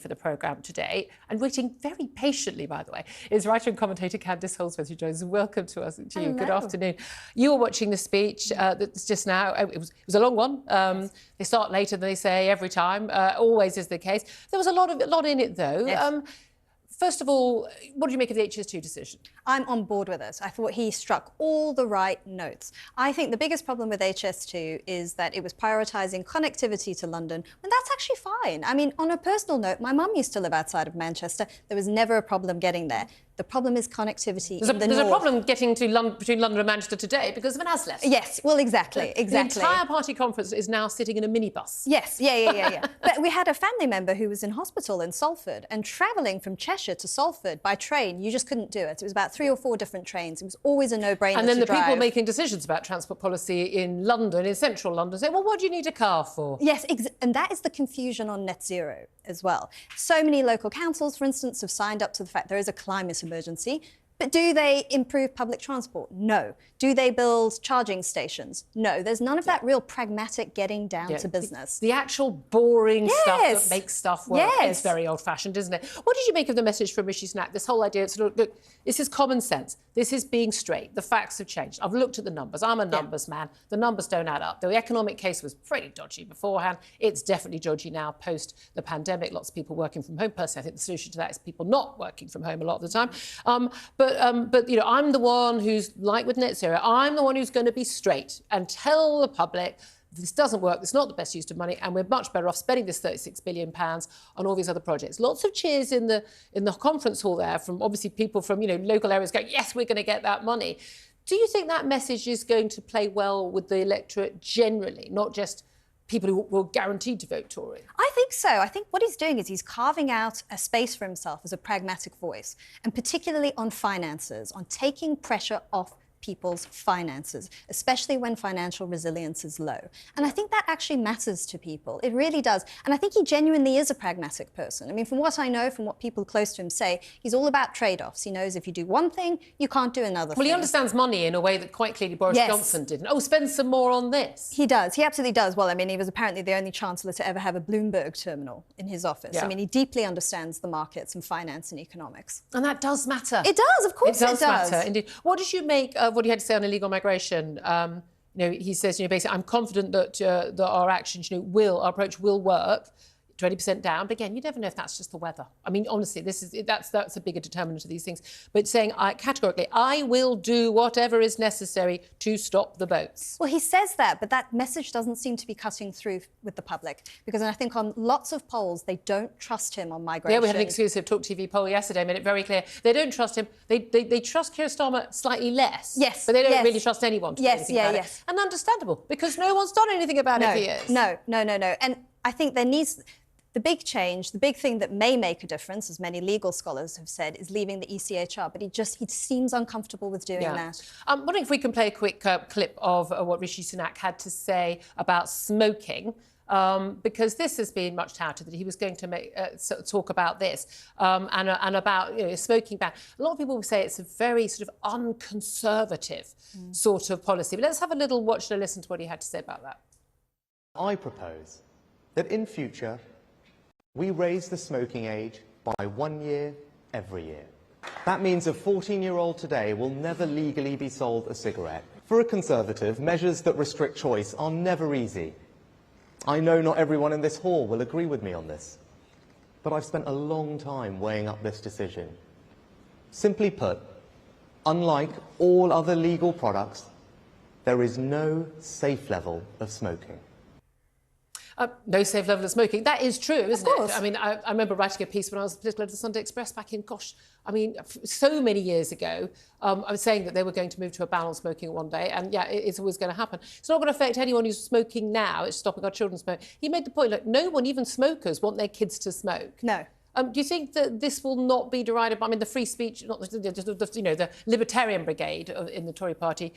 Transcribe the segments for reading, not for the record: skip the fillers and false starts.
for the programme today, and waiting very patiently, by the way, is writer and commentator Candice Holdsworth, who joins us. Welcome to us. To you. Good afternoon. You were watching the speech that's just now. It was a long one. Yes. They start later than they say every time. Always is the case. There was a lot in it, though. Yes. First of all, what do you make of the HS2 decision? I'm on board with it. I thought he struck all the right notes. I think the biggest problem with HS2 is that it was prioritising connectivity to London, and that's actually fine. I mean, on a personal note, my mum used to live outside of Manchester. There was never a problem getting there. The problem is connectivity in the north. There's a problem getting to between London and Manchester today because of an ASLEF. Yes, well, exactly. The entire party conference is now sitting in a minibus. Yes, yeah. But we had a family member who was in hospital in Salford, and travelling from Cheshire to Salford by train, you just couldn't do it. It was about 3 or 4 different trains. It was always a no-brainer. And then the people making decisions about transport policy in London, in central London, say, well, what do you need a car for? Yes, and that is the confusion on net zero as well. So many local councils, for instance, have signed up to the fact there is a climate emergency. But do they improve public transport? No. Do they build charging stations? No. There's none of that real pragmatic getting down to business. The actual boring stuff that makes stuff work. It's very old-fashioned, isn't it? What did you make of the message from Rishi Sunak? This whole idea, sort of, look, this is common sense. This is being straight. The facts have changed. I've looked at the numbers. I'm a numbers man. The numbers don't add up. The economic case was pretty dodgy beforehand. It's definitely dodgy now post the pandemic. Lots of people working from home. Personally, I think the solution to that is people not working from home a lot of the time. But you know, I'm the one who's, like with net zero, I'm the one who's going to be straight and tell the public this doesn't work, it's not the best use of money, and we're much better off spending this £36 billion on all these other projects. Lots of cheers in the conference hall there from obviously people from, you know, local areas going, yes, we're going to get that money. Do you think that message is going to play well with the electorate generally, not just people who were guaranteed to vote Tory? I think so. I think what he's doing is he's carving out a space for himself as a pragmatic voice, and particularly on finances, on taking pressure off people's finances, especially when financial resilience is low. And I think that actually matters to people. It really does. And I think he genuinely is a pragmatic person. I mean, from what I know, from what people close to him say, he's all about trade-offs. He knows if you do one thing, you can't do another thing. Well, he understands money in a way that quite clearly Boris Johnson didn't. Oh, spend some more on this. He does. He absolutely does. Well, I mean, he was apparently the only chancellor to ever have a Bloomberg terminal in his office. I mean, he deeply understands the markets and finance and economics. And that does matter. It does, of course it does. It does matter, indeed. What did you make of what he had to say on illegal migration? You know, he says, you know, basically, I'm confident that our actions, you know, our approach will work. 20% down, but again, you never know if that's just the weather. I mean, honestly, that's a bigger determinant of these things. But saying categorically, I will do whatever is necessary to stop the boats. Well, he says that, but that message doesn't seem to be cutting through with the public, because I think on lots of polls, they don't trust him on migration. Yeah, we had an exclusive TalkTV poll yesterday, made it very clear. They don't trust him. They trust Keir Starmer slightly less. Yes. But they don't really trust anyone to do anything about it. And understandable, because no one's done anything about it for years. No. And I think there needs... The big change, the big thing that may make a difference, as many legal scholars have said, is leaving the ECHR. But he seems uncomfortable with doing that. I'm wondering if we can play a quick clip of what Rishi Sunak had to say about smoking, because this has been much touted that he was going to talk about this and about, you know, smoking ban. A lot of people will say it's a very sort of unconservative sort of policy. But let's have a little watch and listen to what he had to say about that. I propose that in future, we raise the smoking age by 1 year every year. That means a 14-year-old today will never legally be sold a cigarette. For a Conservative, measures that restrict choice are never easy. I know not everyone in this hall will agree with me on this, but I've spent a long time weighing up this decision. Simply put, unlike all other legal products, there is no safe level of smoking. No safe level of smoking. That is true, isn't it? I mean, I remember writing a piece when I was political editor of the Sunday Express back in, so many years ago. I was saying that they were going to move to a ban on smoking one day, and it's always going to happen. It's not going to affect anyone who's smoking now. It's stopping our children smoking. He made the point, look, no one, even smokers, want their kids to smoke. No. Do you think that this will not be derided by, I mean, the free speech, not the Libertarian Brigade in the Tory party,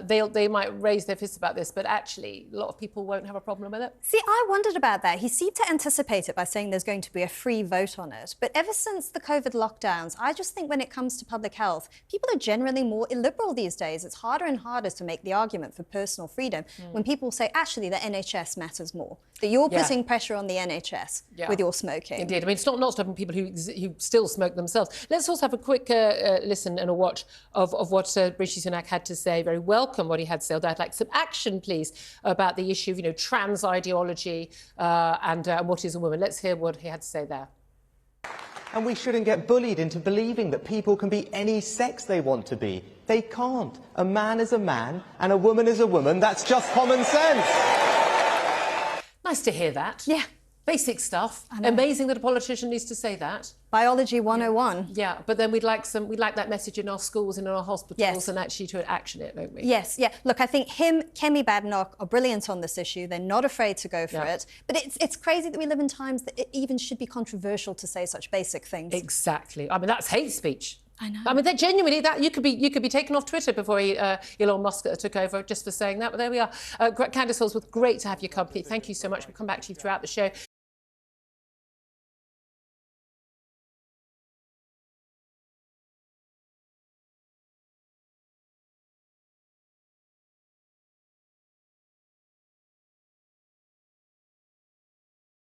they might raise their fists about this, but actually a lot of people won't have a problem with it? See, I wondered about that. He seemed to anticipate it by saying there's going to be a free vote on it. But ever since the COVID lockdowns, I just think when it comes to public health, people are generally more illiberal these days. It's harder and harder to make the argument for personal freedom when people say, actually, the NHS matters more, that you're putting pressure on the NHS with your smoking. Indeed. I mean, it's not stopping people who still smoke themselves. Let's also have a quick listen and a watch of what Rishi Sunak had to say. Very welcome what he had to say. I'd like some action, please, about the issue of, trans ideology and what is a woman. Let's hear what he had to say there. And we shouldn't get bullied into believing that people can be any sex they want to be. They can't. A man is a man and a woman is a woman. That's just common sense. Nice to hear that. Yeah. Basic stuff. Amazing that a politician needs to say that. Biology 101. Yeah, but then we'd like that message in our schools and in our hospitals and actually to action it, don't we? Yes, yeah. Look, I think Kemi Badenoch are brilliant on this issue. They're not afraid to go for it. But it's crazy that we live in times that it even should be controversial to say such basic things. Exactly. I mean, that's hate speech. I know. I mean, that genuinely, that you could be taken off Twitter before Elon Musk took over just for saying that. But there we are. Candice Holdsworth, great to have your company. Thank you so much. We'll come back to you throughout the show.